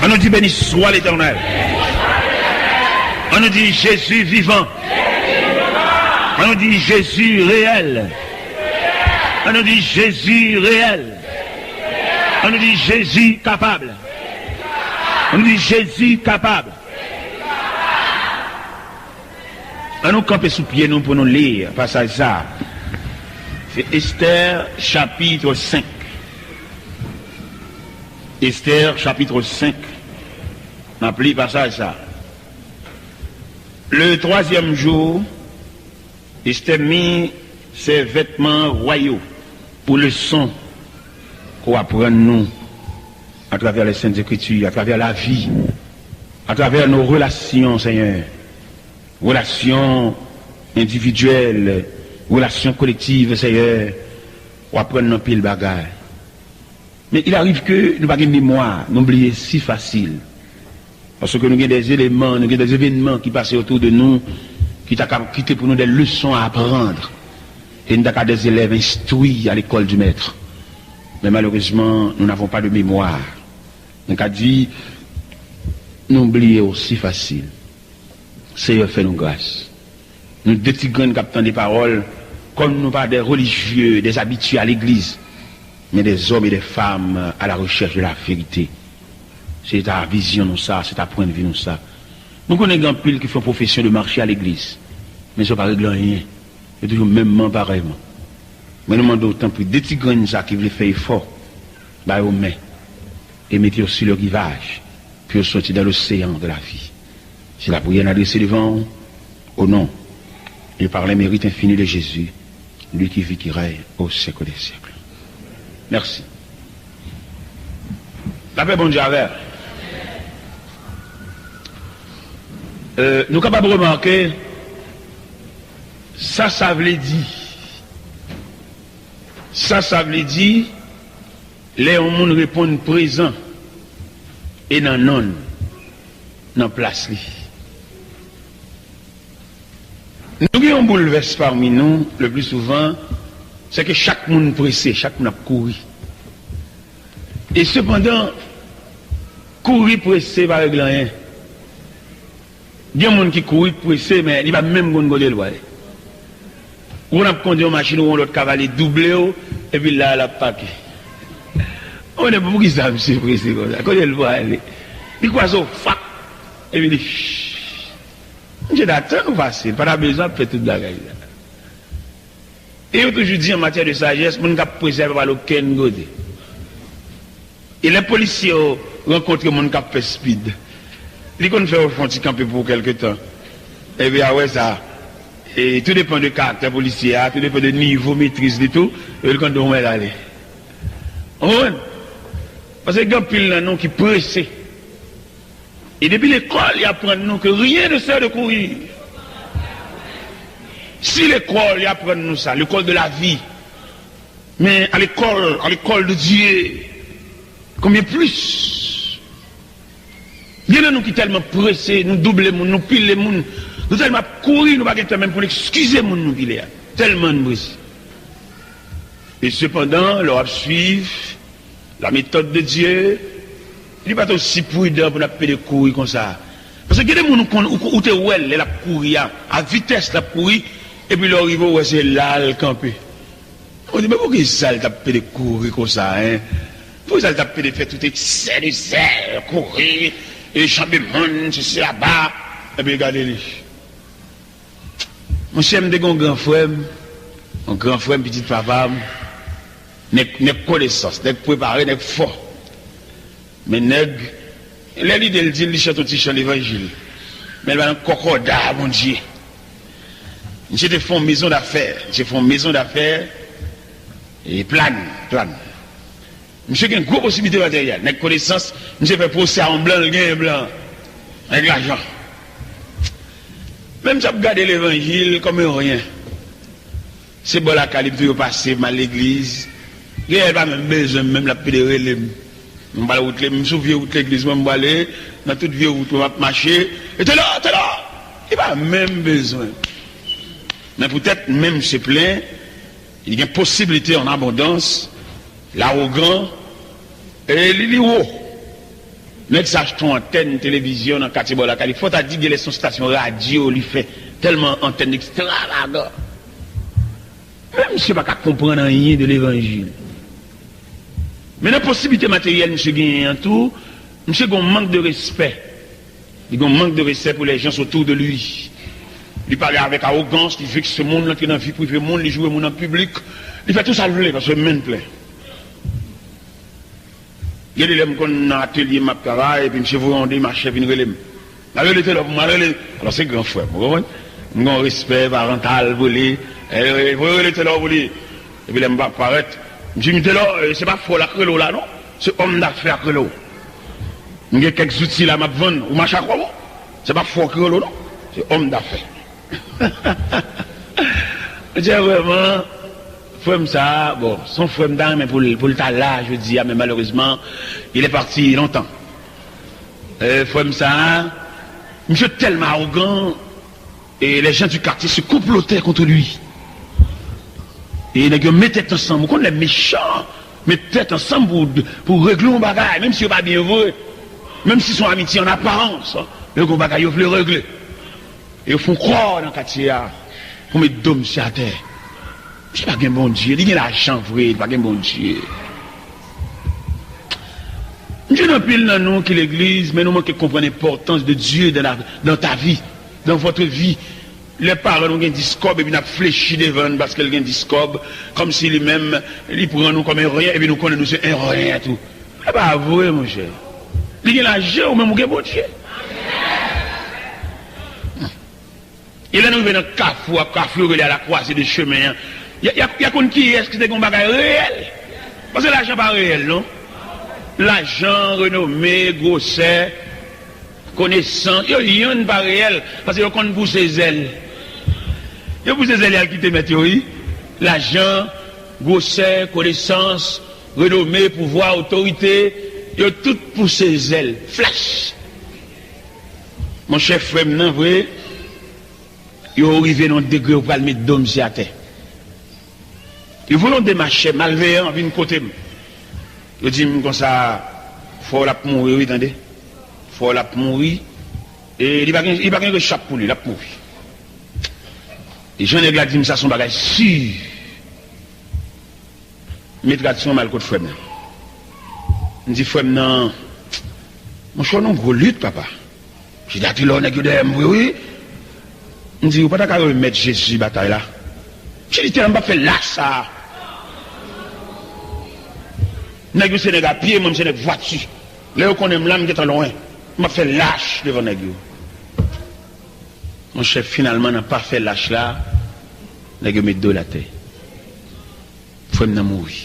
On nous dit béni soit l'Éternel. On nous dit Jésus vivant. On nous dit Jésus réel. On nous dit Jésus réel. On nous dit Jésus capable. On nous dit Jésus capable. On nous campe sous pied nous pour nous lire passage ça. C'est Esther chapitre 5. Esther chapitre 5. On appelle passage ça. Le 3e jour, Esther mit ses vêtements royaux pour le son qu'on apprend nous à travers les Saintes Écritures, à travers la vie, à travers nos relations, Seigneur. Relations individuelles, relations collectives, Seigneur. On apprend nos pile bagaille. Mais il arrive que nous n'avons pas de mémoire, nous oublions si facile. Parce que nous avons des éléments, nous avons des événements qui passent autour de nous, qui t'a quitté pour nous des leçons à apprendre. Et nous avons des élèves instruits à l'école du maître. Mais malheureusement, nous n'avons pas de mémoire. Donc a dit, nous oublions aussi facile. Seigneur, fais-nous grâce. Nous détigrons captant des paroles, comme nous pas des religieux, des habitués à l'église, mais des hommes et des femmes à la recherche de la vérité. C'est ta vision, nous ça, c'est ta point de vue, nous ça. Nous connaissons grand pile qui font profession de marcher à l'église, mais ça ne pas régler rien. C'est toujours mêmement pareillement. Mais nous demandons autant plus détigrons ça qui veulent faire effort, bah aux mains, et mettez sur le rivage, puis sortir dans l'océan de la vie. C'est la prière adressée devant, au nom et par les mérites infinis de Jésus, lui qui vit, qui règne au siècle des siècles. Merci. La paix, bon Dieu, avec. Nous sommes capables de remarquer, ça veut dire, ça veut dire, les gens répondent présent et non, dans place. Nous avons un bouleverse parmi nous, le plus souvent, c'est que chaque monde pressé, chaque monde a couru. Et cependant, courir pressé par rien. Il y a des gens qui courent pressé, mais il va même gongoler le voile. On a conduit une machine ou l'autre cavalier doublé, et puis là, la paquet. On est beaucoup qui ça, monsieur pressé comme ça. Quand il le voit aller, il croit ça, fac, et puis il dit, j'ai d'attendre ou facile, pas besoin de faire toute la gueule. Et on toujours dit en matière de sagesse, on ne peut pas préserver par aucun côté. Et les policiers rencontrent les gens qui fait speed. Ils vont faire un petit camper pour quelque temps. Et bien, ouais, ça. Et tout dépend du caractère policier, tout dépend du niveau maîtrise de tout, et le canton va aller. Parce qu'il y a un pile là, non, qui pressé. Et depuis l'école, il apprend nous que rien ne sert de courir. Si l'école, il apprend nous ça, l'école de la vie. Mais à l'école de Dieu, combien plus? Il y en a nous qui sont tellement pressés, nous doublons, nous pilons les gens, nous tellement courir, nous ne pouvons pas même pour excuser les gens nous qui tellement pressés. Et cependant, leur suivre la méthode de Dieu. Il n'est pas aussi prudent pour nous courir comme ça. Parce que il y a des gens où tu es là, courir à vitesse, la courir, et puis l'arrive où c'est là, le camper. On dit, mais pourquoi ça, il t'a de courir comme ça, hein? Pourquoi ça, il t'a de faire tout excès de zèle, courir, et chamber le monde, c'est là-bas, et puis regardez-les. Mon cher, je suis un grand frère, petit papa, n'est connaissance, n'est préparé, n'est fort. Mais nèg, l'idée de dire, il chante un petit chant l'évangile. Mais il va un cocoda, mon Dieu. J'ai fait une maison d'affaires. Et plane. Monsieur a une grosse possibilité matérielle. N'est connaissance, monsieur fait procès en blanc, le gain blanc. Avec l'argent. Même si vous regardez l'évangile comme rien. C'est bon la calibre de passer mal l'église. Il n'y a pas même besoin, même la pédérée. Je me souviens de l'église, je vais aller dans toute vie où tu vas marcher. Et t'es là. Il n'y a pas même besoin. Mais peut-être même c'est plein, il y a une possibilité en abondance, l'arrogant et l'illiwo. Nous achetons antenne télévision dans le quartier de la Cali. Il faut dire que les station radio lui fait tellement antenne extravagante. Même monsieur ne va pas comprendre rien de l'évangile. Mais la possibilité matérielle, monsieur gagne en tout, monsieur a un manque de respect. Il a un manque de respect pour les gens autour de lui. Il parle avec arrogance, il veut que ce monde entre dans la vie privée, le monde, il joue au monde en public. Il fait tout ça le parce que le monde plaît. Il y a des gens qui ont un atelier, ma travail, et puis monsieur vous rendez, ma chef, il relève. Alors c'est grand frère, vous comprenez? Nous avons un respect parental, vous voulez, vous relèvez là, vous voulez. Et puis il va apparaître. Je me dis là, c'est pas faux la crelo là, non? C'est homme d'affaires crelo. Il y a quelques outils là, ma vendre, ou ma chakra, c'est pas faux crelo, non? C'est homme d'affaires. Je dis vraiment, frère ça, bon, son frère d'âme, mais pour le tas là, je dis, mais malheureusement, il est parti longtemps. Frère ça, monsieur tellement arrogant, et les gens du quartier se complotaient contre lui. Et les gars mettaient ensemble, qu'on est méchants, mettaient ensemble pour régler un bagage, même si c'est pas bien vrai, même si son amitié en apparence, le gars bagage, ils veulent régler. Et ils font croire dans le quartier, pour mettre d'hommes sur la terre. Je ne sais pas un bon Dieu, il y a l'argent vrai, il n'y a pas un bon Dieu. Dieu n'a plus dans nous que l'église, mais nous manquons de comprendre l'importance de Dieu dans ta vie, dans votre vie. Les parents ont un discours et puis nous avons fléchi devant parce qu'ils ont un discours, comme si lui-même, il prend nous comme un rien, et puis nous connaissons nous un rien et tout. Ce n'est pas vrai, mon cher. Il y a l'argent ou même un bon Dieu. Il est arrivé dans le carrefour, il est à la croisée de chemin. Il y a qui est-ce que c'est un bagage réel? Parce que l'argent n'est pas réel, non? L'argent, renommé, grosset, connaissant, il n'y a rien de pas réel. Parce qu'il compte pour ses ailes. Il y a pour ses ailes qui te mettent, oui. L'argent, grosset, connaissance, renommé, pouvoir, autorité, il y a tout pour ses ailes. Flash. Mon chef frère, non, vrai? Ils sont arrivés dans le degré où ils vont mettre d'hommes sur la terre. Ils voulaient démarcher, malveillants, venir côté. Ils disent comme ça, il faut la mourir, oui, attendez. Il faut la mourir. Et il n'y a pas de chape pour lui, la mourir. Les gens qui disent ça, sont bagages sûrs. Mes traditions mal contre frère. Je dis, frère, non. Mon choix, non, gros lutte, papa. J'ai dit, là, on a que oui. Je dis, vous ne pouvez pas remettre Jésus bataille là. Je dis, on va faire là ça. Nègre Sénégal, pied, même Sénégal, voiture. Là, on est l'âme qui est loin. On va faire lâche devant Nègre. Mon chef, finalement, n'a pas fait lâche là. Nègre met dos la tête. Faut me mourir.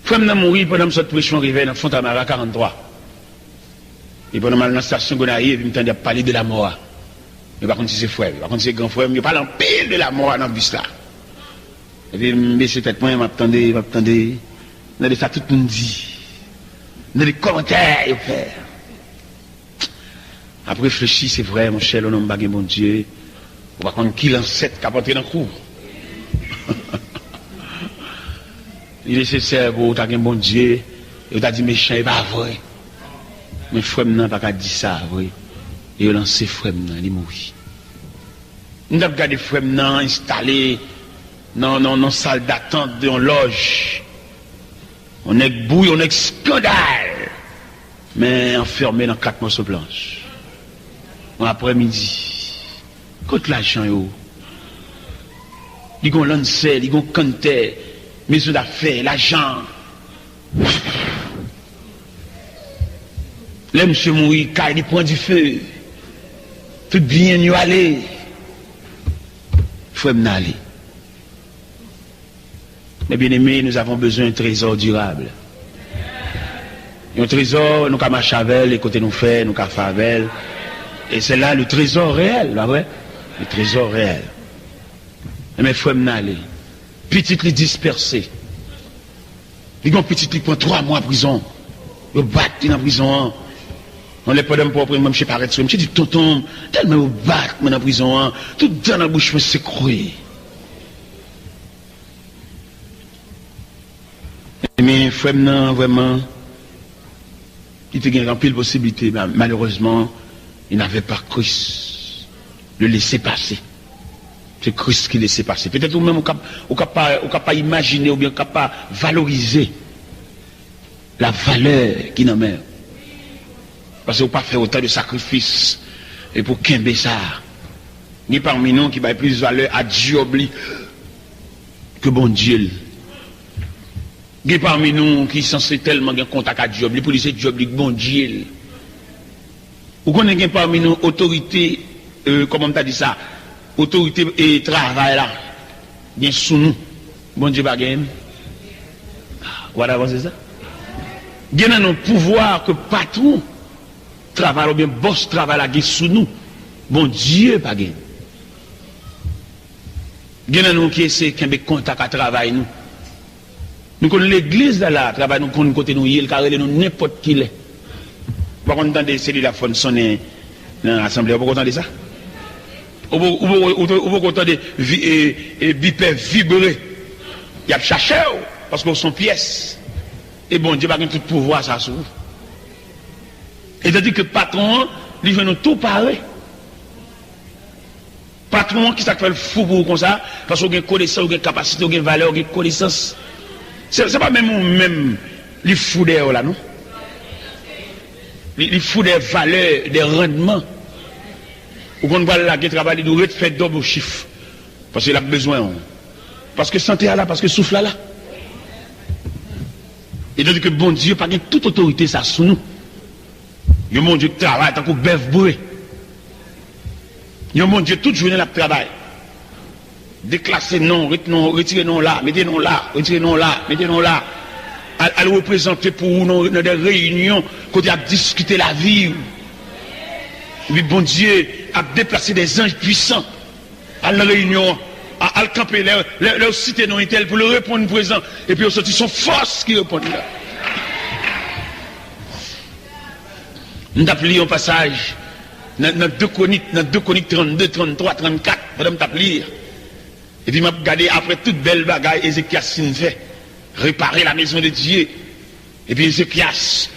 Faut me mourir pendant que cette pression arrivait dans Fontamara 43. Et pendant que dans la station Gonaï, il me parler de la mort. Mais par contre, si c'est frère, par contre, si c'est grand frère, il parle en pile de la mort dans le bus là. Et puis, je tête moi, m'attendais. Dans les ça, tout le monde dit. Dans les commentaires, il fait. Après, réfléchis, c'est vrai, mon cher, l'homme bagué, mon Dieu. On va prendre qui l'ancêtre qui a porté dans le cours. Il est nécessaire pour t'as un bon Dieu. Et t'as dit méchant, il pas vrai. Mais frère, n'a pas dit ça, vrai. Et il a lancé frère, il est mort. Nous avons gardé frère, installé dans salle d'attente de loge. On est bouille, on est scandale. Mais enfermé dans 4 morceaux blanches. En après-midi, contre l'argent, ils ont lancé, ils ont compté, maison d'affaires, l'argent. Là, monsieur mourir, car il prend du feu. Tout bien, nous aller. Il faut aller. Mais bien aimés, nous avons besoin d'un trésor durable. Un trésor, nous avons marché avec, les côtés nous fait, nous avons fait avec. Et c'est là le trésor réel, là, ouais. Le trésor réel. Mais il faut aller. Petit les disperser. Les gens petits qui prennent 3 mois en prison. Ils battent dans la prison. On les peut pas prendre, même je sais pas, je dis tonton, tellement ils battent dans la prison. Tout dans la bouche, c'est cruel. Mais frère, non, vraiment, Il était rempli de possibilités, mais malheureusement, il n'avait pas Christ. Le laisser passer. C'est Christ qui laissait passer. Peut-être vous-même, vous n'avez pas imaginer ou bien vous n'avez pas valoriser la valeur qui n'en met. Parce que vous n'avez pas fait autant de sacrifices et pour qu'aimer ça. Ni parmi nous qui va plus de valeur à Dieu que bon Dieu. Ni parmi nous qui sont censés tellement en contact avec Dieu, pour lui c'est Dieu bon Dieu. Ou qu'on ait parmi nous autorité, comment on t'a dit ça, autorité et travail là, bien sous nous, bon Dieu pas gagner. Voilà, c'est ça. Il y a un pouvoir que patron travail ou bien boss travail là, sous nous, bon Dieu pas gagner. Il y a un qui essaie de contact à travail nous. Nous connaissons l'église là, travail nous connaissons côté nous, il carré nous n'importe qui l'est. Pas content de celui-là font sonner dans l'assemblée, vous content de ça? Ou vous content de bipé vibrer. Il y a cherché parce que sont pièces. Et bon Dieu va tout pouvoir ça sur. Et tandis que patron, il veut nous tout pareil. Patron qui s'appelle le fou pour comme ça, parce qu'on a une connaissance, on a une capacité, on a une valeur, on a une connaissance. C'est pas même les fous d'air là, non? Les fous des valeurs, des rendements. Ou qu'on va là, qui travaille, il doit faire double chiffre. Parce qu'il a besoin. Parce que santé là, parce que souffle là. Et donc que bon Dieu, pas toute autorité ça sous nous. Il y a mon Dieu qui travaille tant qu'on bœuf brûlé. Il y a mon Dieu toute journée là travail. Déclasser non, retirez non là, mettez non là, retirez non là, mettez non là. À le représenter pour nous dans des réunions, quand il a discuté la vie. Et puis bon Dieu a déplacé des anges puissants à la réunion, à le camper, leur cité non tel pour le répondre présent. Et puis au sorti son force qui répond là. Nous avons lu un passage dans 2 Chroniques 32, 33, 34. Madame t'a lire. Et puis m'a regardé après toute belle bagaille Ézéchias fait. Réparer la maison de Dieu. Et puis Ézéchias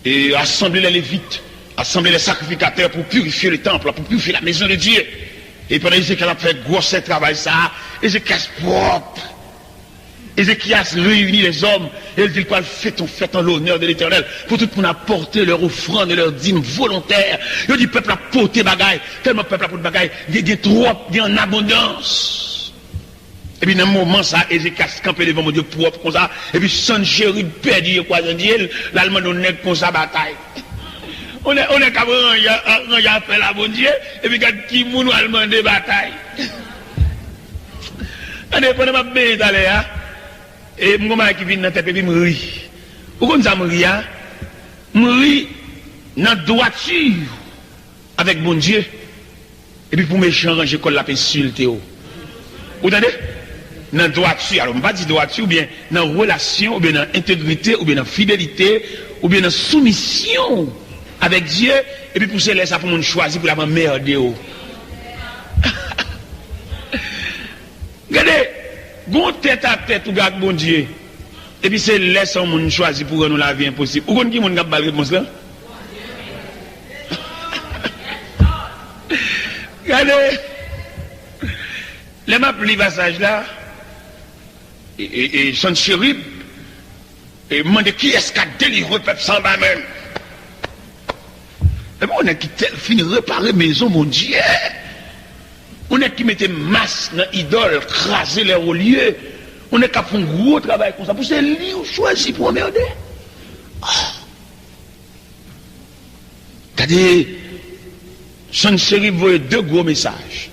et assembler les Lévites, assembler les sacrificateurs pour purifier le temple, pour purifier la maison de Dieu. Et pendant Ézéchias a fait gros travail ça, Ézéchias propre. Ézéchias réunit les hommes et il dit quoi fait en l'honneur de l'Éternel pour tout le monde apporter leur offrande et leur dîme volontaire. Il dit peuple a porté bagaille, tellement peuple a porté bagaille, il y a trop, il y a en abondance. Et puis dans un moment ça, Ézéchias campé devant mon Dieu propre comme ça, et puis Sanchérib perdu quoi dans Dieu, l'allemand on est comme ça bataille. On est capable de faire la bon Dieu, et puis quand qui moun allemand de bataille. Allez, pendant ma bête d'aller hein. Et moi qui vient dans tête et puis me rit. Pourquoi ça me rit hein? Me rit dans droiture avec bon Dieu. Et puis pour méchant ranger comme la insulter. Vous entendez? Dans droiture, alors on ne va pas dire droiture, ou bien dans relation, ou bien dans intégrité, ou bien dans fidélité, ou bien dans soumission avec Dieu, et puis pour se laisser pour mon choisir pour la merder. Regardez, bon tête à tête ou garde bon Dieu, et puis c'est laisser mon choisir pour nous la vie impossible. Ou qui mon a pas réponse là? Regardez, les maps li passage là, et Sanchérib, et demande qui est-ce qui a délivré le peuple sans bas même. Et bon, on est qui fini réparer maison, mon Dieu. On est qui mettait masse dans l'idole, craser les relieux. On est qui fait un gros travail comme ça. Pour c'est lui ou choisi pour emmerder. C'est-à-dire, Sanchérib voit 2 gros messages.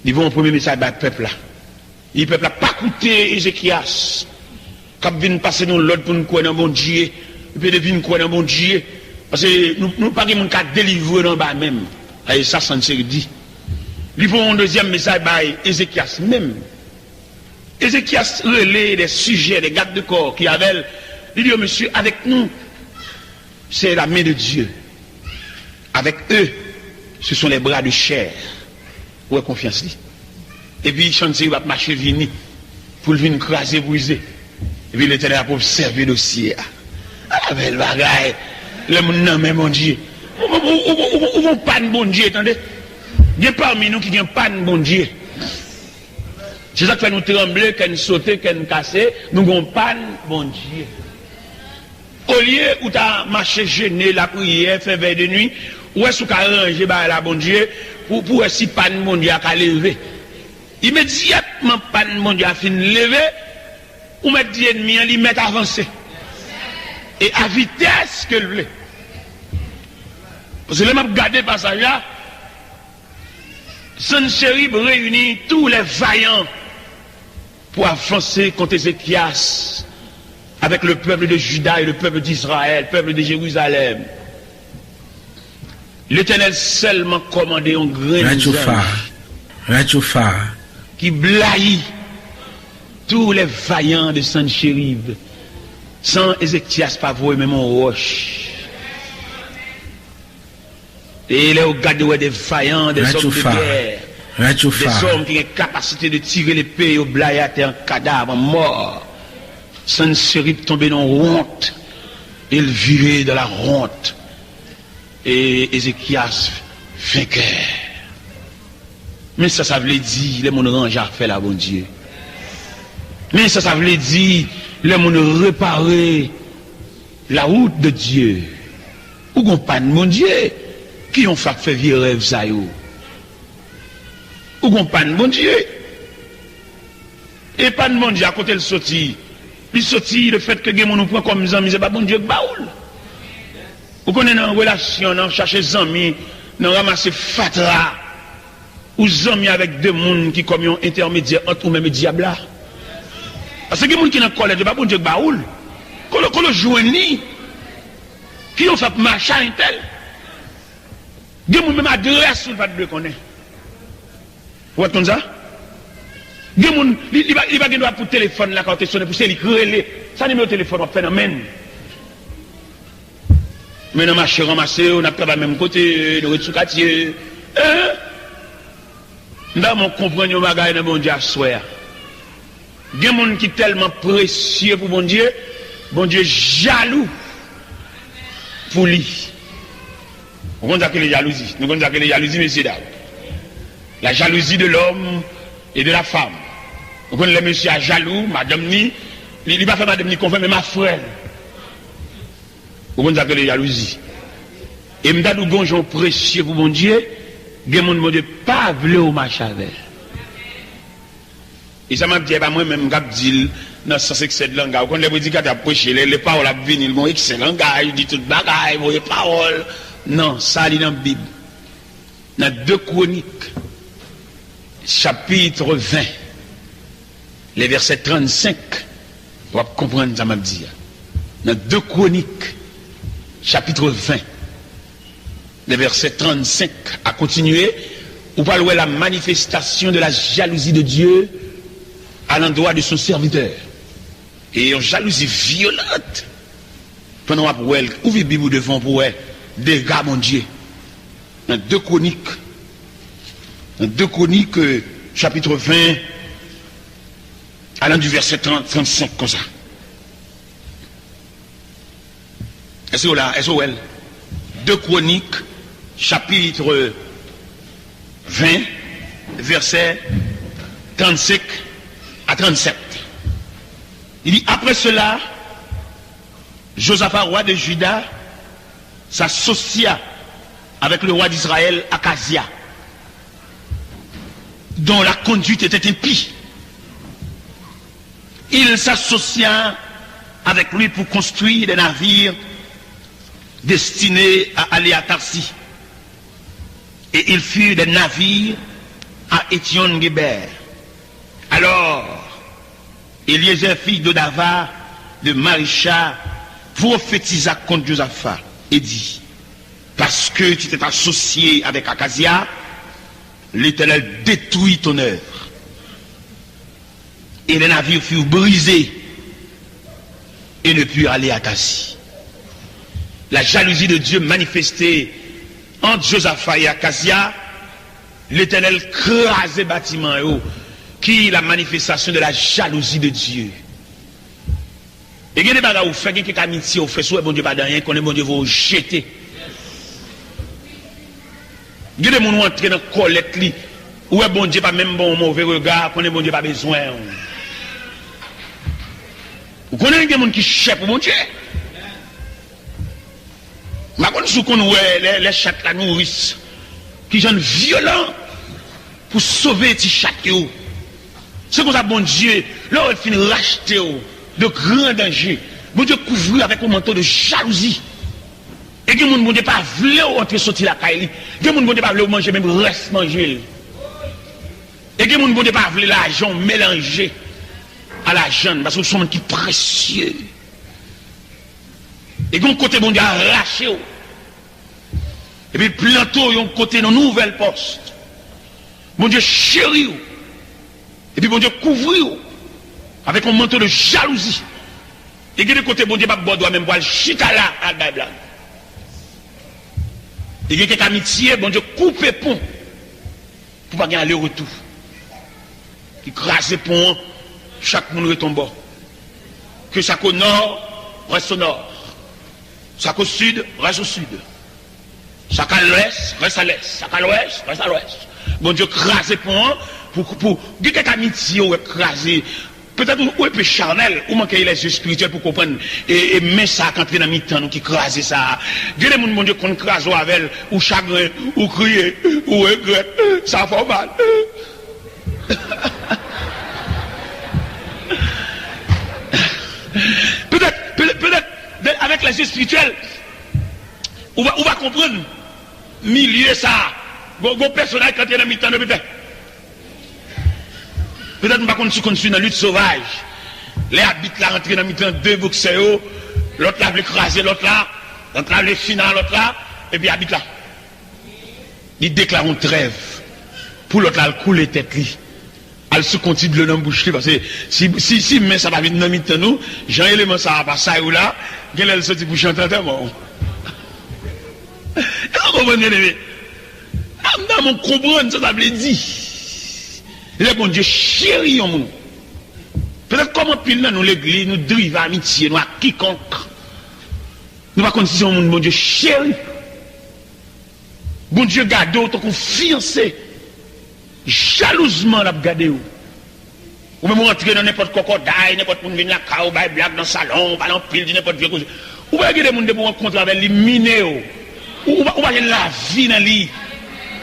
Ils vont un premier message à peuple là. Le peuple n'a pas écouté Ézéchias. Quand vient passer nous l'autre pour nous croire dans mon Dieu. Et puis devine croire dans mon Dieu. Parce que nous pas qui nous délivrer dans bas même. Et ça, Sanchérib dit. Ils font un deuxième message à Ézéchias même. Ézéchias relaie des sujets, des gardes de corps qui avaient. Il dit, oh, monsieur, avec nous, c'est la main de Dieu. Avec eux, ce sont les bras de chair. Où est confiance li? Et puis Sanchérib va marcher vini pour venir craser, briser. Et puis l'Éternel a observé le dossier. Ah la belle bagaille. Le monde non, mais mon Dieu. Ou pas de bon Dieu, attendez. Il y a parmi nous qui n'ont pas de bon Dieu. C'est ça qui fait nous trembler, qu'on sauter, qu'on casser, nous n'avons pas de bon Dieu. Au lieu où tu as marché gêné, la prière, fait veille de nuit, où est-ce que tu as arrangé la bon Dieu pour si pas de bon Dieu à lever. Immédiatement, pas de bon Dieu a fini de lever, ou mettre l'ennemi, il met avancer. Et à vitesse que le voulait. Parce que les m'a regardé passage là, Sennacherib réunit tous les vaillants pour avancer contre Ézéchias avec le peuple de Juda et le peuple d'Israël, le peuple de Jérusalem. L'Éternel seulement commandé un grain qui blaye tous les vaillants de Sennacherib. Sans Ézéchias pas voir même en roche. Et il est au garde des vaillants, des hommes de guerre, des hommes qui ont la capacité de tirer l'épée au blaye à terre, un cadavre mort. Sennacherib tombé dans la honte, il vivait dans la honte. Et Ézéchias vainqueur. Mais ça veut dire, les gens rangent à faire la bon Dieu. Mais ça veut dire, les gens réparer la route de Dieu. Ou qu'on pas de mon Dieu, qui ont fait vieux rêve ça yo. Ou qu'on pas de mon Dieu. Et pas de mon Dieu à côté le sorti. Il sorti le fait que les gens nous prennent comme amis, c'est pas bon Dieu qui baoule. Vous connaissez une relation, on cherche des amis, on ramasse fatra, ou des amis avec deux personnes qui comme un intermédiaire entre eux-mêmes et diable. Parce que les gens qui sont dans le collège, c'est pas bon Dieu qui baoule. Quand on joue ni, qui ont fait marcher un tel. Les gens même adresse, on va te connaître. Vous voyez comme ça? Les gens, il va gagner pour téléphone là quand tu sonnes pour c'est lui ça numéro de téléphone on fait amène. Mais dans marché ramassé, on a travaillé même côté, nous sous quartier. Dans mon compagnon bagaille dans mon Dieu à soir. Il y a des gens qui sont tellement précieux pour mon Dieu jaloux pour lui. Vous connaissez les jalousies. Nous connaissons les jalousies, messieurs dames. La jalousie de l'homme et de la femme. Vous connaissez les messieurs jaloux, madame ni, il ne va pas faire madame ni confiance, mais ma frère. Vous connaissez les jalousies. Et m'da nous gonjons précieux pour mon Dieu, il y a des gens qui ne pas voulu au match avec. Et ça m'a dit, moi-même, je dis, dans ce sens excellent langage, quand les prédicateurs prêchent, les paroles à venir, ils ont excellent langage, ils disent tout bagaille, les paroles. Non, ça, il est dans la Bible. Dans 2 Chroniques, chapitre 20, les versets 35, vous pouvez comprendre ce que m'a dit. Dans 2 Chroniques, chapitre 20, les versets 35, à continuer, vous pouvez voir la manifestation de la jalousie de Dieu à l'endroit de son serviteur. Et une jalousie violente. Pendant que vous ouvrez la Bible devant pour des gars, mon Dieu. Dans 2 Chroniques, chapitre 20, allant du verset 35, comme ça. Est-ce que là, est-ce que 2 Chroniques, chapitre 20, verset 35 à 37. Il dit, après cela, Josaphat, roi de Juda, s'associa avec le roi d'Israël, Akazia, dont la conduite était impie. Il s'associa avec lui pour construire des navires destinés à aller à Tarsis. Et il fut des navires à Étion-Guéber. Alors, Eliezer, fille d'Odava, de Marisha, prophétisa contre Josaphat et dit, parce que tu t'es associé avec Akazia, l'Éternel détruit ton œuvre. Et les navires furent brisés et ne purent aller à Tarsis. La jalousie de Dieu manifestée entre Josaphat et Akazia, l'Éternel crasait bâtiment qui est la manifestation de la jalousie de Dieu. Et il y a des bagages où fait quelques amitiés, où fait soit bon Dieu pas de rien, qu'on est bon Dieu vous jeter. Il y a des gens qui entrent dans la collecte, où est bon Dieu pas même bon mauvais regard, qu'on est bon Dieu pas besoin. Vous connaissez des gens qui cherchent pour bon Dieu? Je ne sais pas les chats la nourrissent, qui sont violents pour sauver les chats. C'est comme ça, bon Dieu, là, il finit racheter de grands dangers. Bon Dieu couvrir avec un manteau de jalousie. Et que mon Dieu pas voulu entrer sortir la caille. Que mon Dieu pas voulu manger même reste manger. Et que mon Dieu pas voulu l'argent mélanger à l'argent parce que c'est un monde qui est précieux. Et qu'on côté bon Dieu arraché. Et puis planto yon côté dans nouvelle poste. Mon Dieu chéri. Et puis bon Dieu couvrir avec un manteau de jalousie. Et que de côté bon Dieu pas boire même boire chitala à Bible. Et que quelques amitiés bon Dieu couper pont pour pas gagner aller-retour. Qui crase pont chaque monde retombe. Que ça qu'au nord reste au nord. Ça qu'au sud reste au sud. Ça qu'à l'ouest reste à l'est. Ça qu'à l'ouest reste à l'ouest. Bon Dieu crase pont pour quelques amitiés ou écraser. Peut-être ou peu charnel, ou manquer les yeux spirituels pour comprendre. Et mais ça, quand tu es dans mi-temps, qui crase ça. Dieu les mon Dieu qu'on crase avec, ou chagrin, ou crier, ou regret, ça fait mal. Peut-être, avec les yeux spirituels, on va comprendre. Milieu ça. Bon personnage quand tu es dans mi-temps, peut-être. Peut-être que nous ne sommes pas dans la lutte sauvage. Les habitants là rentrent dans le deux boxeurs, l'autre là veut écraser l'autre là le final l'autre là, et puis habite là. Il déclare une trêve pour l'autre là, le couler tête li. Elle se continue de le dans bouche parce que si mais ça va venir dans le nous, Jean élément ça va pas ça ou là, quel est le sorti pour chanter tellement. Vous comprenez? On comprend ça veut dire. Le bon Dieu chéri en nous. Peut-être comment pile dans l'église, nous drive amitié, nous à quiconque. Nous ne pas si on bon Dieu chéri. Bon Dieu garde autant qu'on fiancé. Jalousement l'a gardé ou. Ou même rentrer dans n'importe quoi cocodaille, n'importe où venir là, ou bail blague dans le salon, parler en pile de n'importe quoi. Ou pas regarder monde pour rencontrer avec les minéo. Ou pas la vie dans lui.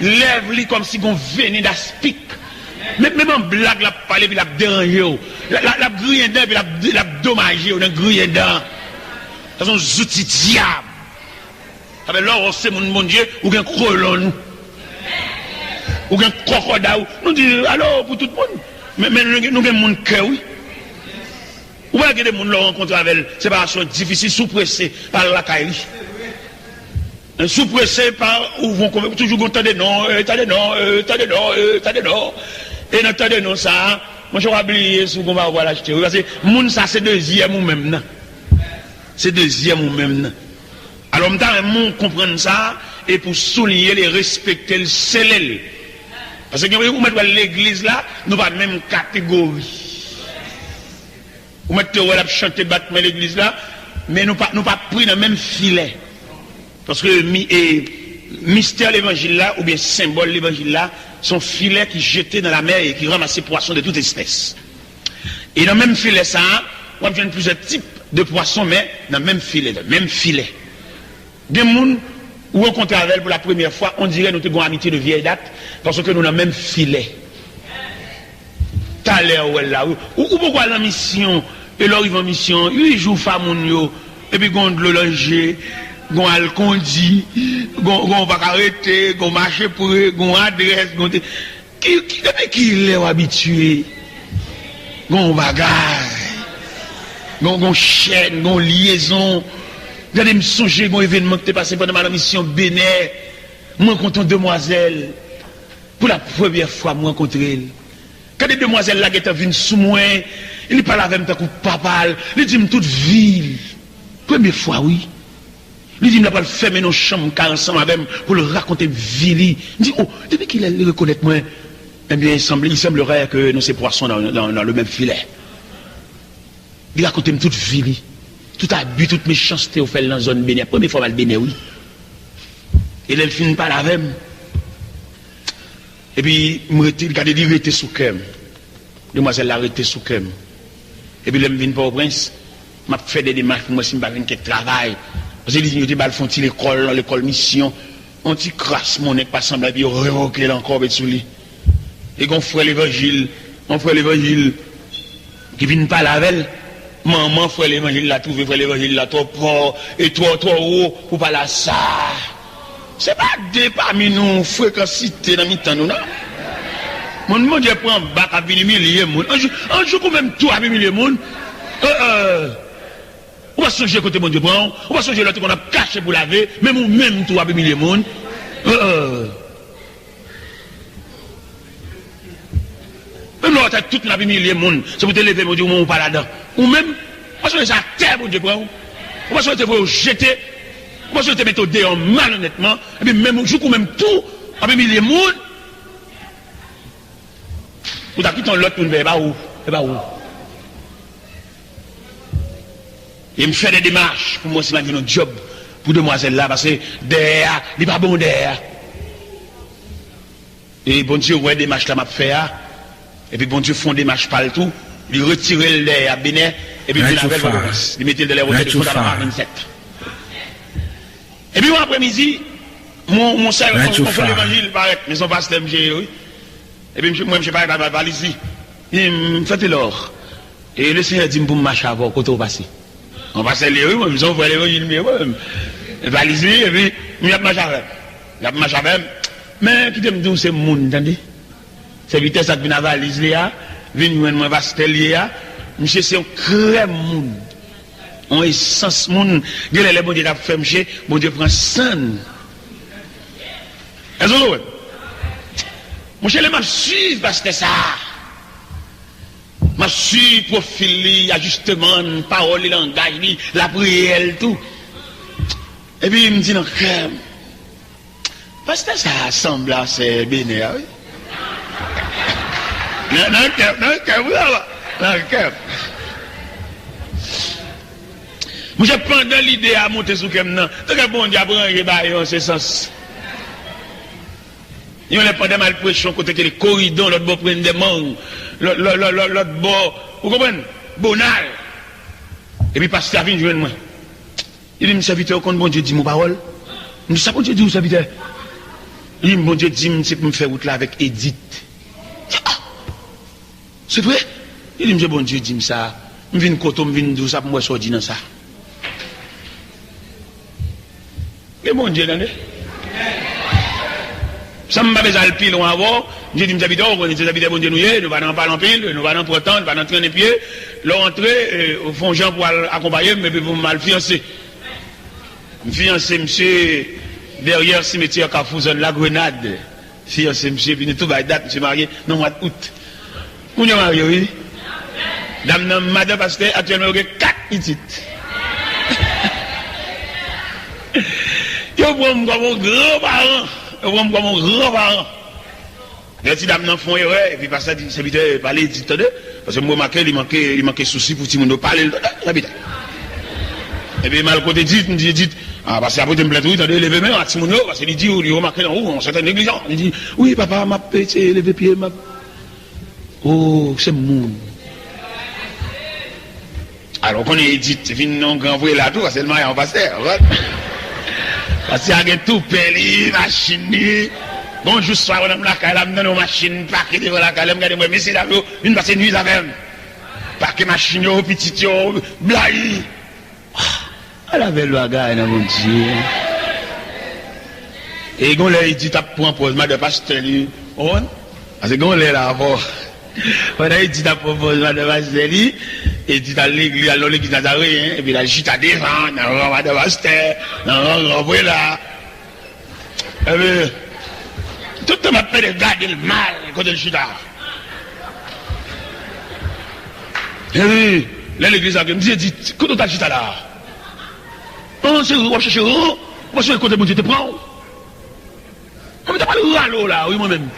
Lève lui comme si on venait d'aspic. Même en blague, la parler, puis la déranger, la grille dedans, puis la dommager, la grille dedans. Ce sont des outils diables. Avec là, on sait, mon Dieu, ou un colon, ou un crocodile. Nous disons, alors, pour tout le monde. Mais nous avons mon cœur, oui. Ou pas que des gens rencontrent avec séparation difficile, sous-pressé par la caille. Sous-pressé par, ou vont toujours t'as des noms, t'as des noms. Et dans le temps ça, moi je vais oublier ce qu'on va avoir l'acheter. Parce que moun ça c'est deuxième ou même. C'est deuxième ou même. Alors, on comprendre ça et pour souligner, les respecter, le sceller. Parce que vous mettez l'église là, nous pas même catégorie. Vous mettez la chanter battre l'église là, mais nous pas pris dans le même filet. Parce que mystère l'évangile là, ou bien symbole l'évangile là, sont filets qui jetaient dans la mer et qui ramassaient poissons de toute espèce. Et dans le même filet ça, on a plusieurs types de poissons, mais dans le même filet, Des gens où on compte avec elle pour la première fois, on dirait nous avons une amitié de vieille date, parce que nous avons le même filet. T'as l'air là. Ou pourquoi la mission, et là ils vont en mission, 8 jours femme, et puis on le loger. Gon al condi, gon va arrêter, gon marcher pour gon adresse, qui l'est habitué. Gon bagarre. Gon chaîne, gon liaison. Regardez me songer gon événement qui t'est passé pendant ma mission Bénin. Moi rencontre une demoiselle. Pour la première fois moi rencontrer elle. Quand des demoiselles là qui étaient venues sous moi, il parle avec moi comme papa, il dit toute ville. Première fois oui. Il dit, il n'a pas fermé nos chambres ensemble avec pour le raconter Vili. Il dit, oh, depuis qu'il a reconnaît moi, eh bien, il semblerait que nous ces poissons dans le même filet. Il raconte toute Vili. tout abus, toute méchanceté, au fait dans la zone béné. Première fois, elle béné, oui. Et elle finit par la même. Et puis, je regardais, il était sous cœur. Demoiselle l'a arrêté sous cœur. Et puis, je viens pas au prince. Je fait des démarches pour moi si je ne fais pas travail. Parce que les gens font l'école mission. On t'y crasse mon nez, pas semble, et puis révoquer l'encore sous lui. Et qu'on fait l'évangile, qui vient pas la veille. Maman fait l'évangile, la trouvé, fait l'évangile, la trop fort, et trop haut, pour pas la ça. C'est pas deux parmi nous, fréquencité dans mi-temps, nous, non? Mon Dieu prend un bac à milliers de monde. Un jour, quand même, tout à milliers de monde. On va changer côté mon Dieu prend, on va changer l'autre qu'on a caché pour laver, même ou même tout à milliers de monde. Même là, t'as toute la milliers de monde, c'est pour te lever, mon Dieu, ou pas là-dedans. Ou même, on va changer ça à terre, mon Dieu prend. On va changer pour jeter. Moi, je te mets au déon malhonnêtement, et puis même jour, même tout, avec milliers de monde, vous avez quitté l'autre pour ne pas où? Et me fait des démarches pour moi, c'est ma vie, un job pour demoiselle là, parce que derrière, il n'est pas bon derrière. Et bon Dieu, ouais, des démarches là, m'a fait, et puis bon Dieu, font des démarches partout, il retire le derrière, bénin, et puis il mettait de l'air au téléphone à la 27. Et puis, après-midi, mon sœur, on fait l'évangile, mais son pasteur, oui. Et puis, moi, je ne sais pas, il va ici. Il me fait l'or. Et le Seigneur dit, pour me marcher avant, quand on passe. On passe les rues, moi, je vais l'évangile, mais moi, il va ici, et puis, il y a marché avec. Mais, qui te me dit, c'est mon, entendez? C'est vitesse qui vient à valise, là, vient moi, pasteur, là, monsieur, c'est un crème, moun. On est sans monde, les bon Dieu a fait monsieur, bon Dieu prend sang. Est-ce que mon cher, je suis parce que ça. Je suis profil, ajustement, parole, langage, la prière, tout. Et puis il me dit, non, parce que ça semble assez bénéfique, oui. Non, moi, je prends dans l'idée à monter sous comme non. Tant que bon Dieu apprend en ce sens. Il y a pas de malpression côté que les corridors, l'autre bord prennent des mangues, l'autre bord, vous comprenez? Bonal. Et puis, pasteur vient joindre moi. Il dit, mon serviteur, quand bon Dieu dit mon parole, je dis, ça, bon Dieu dit, mon serviteur. Il dit, bon Dieu dit, c'est pour me faire route là avec Edith. C'est vrai? Il dit, bon Dieu dit ça. Je viens de côté, je viens de ça pour moi sortir dans ça. Et mon Dieu, ça m'a besoin de pile avant. J'ai dit, mes habitants, on est des habitants, bon Dieu, nous allons pas en pile, nous allons pour temps, nous allons traîner pieds. L'entrée, au fond, Jean pour accompagner, mais pour mal fiancer. Me fiancer, monsieur, derrière cimetière Carrefour, la Grenade. Fiancé, monsieur, puis tout va date, monsieur marié, non, mois d'août. Vous êtes marié, oui? Dame, madame, pasteur, actuellement, il y a 4 petites. Je prends comme mon grand-parent. Je prends comme mon grand-parent. Les petits dames n'en font erreur, et puis par ça, c'est vite parler, dit, parce que moi, il manquait souci pour tout le monde parler, et puis, mal côté dit, me dit, parce que après, tu me plais tout, tu as levé main à Timono, parce qu'il dit, il remarque en haut, on s'est négligent. Il dit, oui, papa, m'a pété, levé pied, m'a. Oh, c'est mon. Alors, qu'on est dit, c'est fini, on grand là tout, c'est le mariage en pasteur, parce qu'il y a tout peli, machine. Bonjour, soir, on a la calame dans nos machines, paquet devant la calame, regardez-moi, mais c'est là, une passe nuit avec paquet machine, petit, blaï. Elle avait le bagage, mon Dieu. Et quand il dit, t'as pour un posement de pasteur, on, parce que quand il est là avant, il dit, t'as pour un posement de pasteur, et dit à l'église, alors l'église n'a rien, et puis la chute à devant, dans le rang de pasteur, dans le rang là. Et puis, tout le monde m'appelle de garder le mal quand il chute là. Et puis, là, l'église a dit, quand on t'a chute là, on va chercher, on va chercher le côté bon Dieu te prend. On ne t'a pas le râle là, oui, moi-même.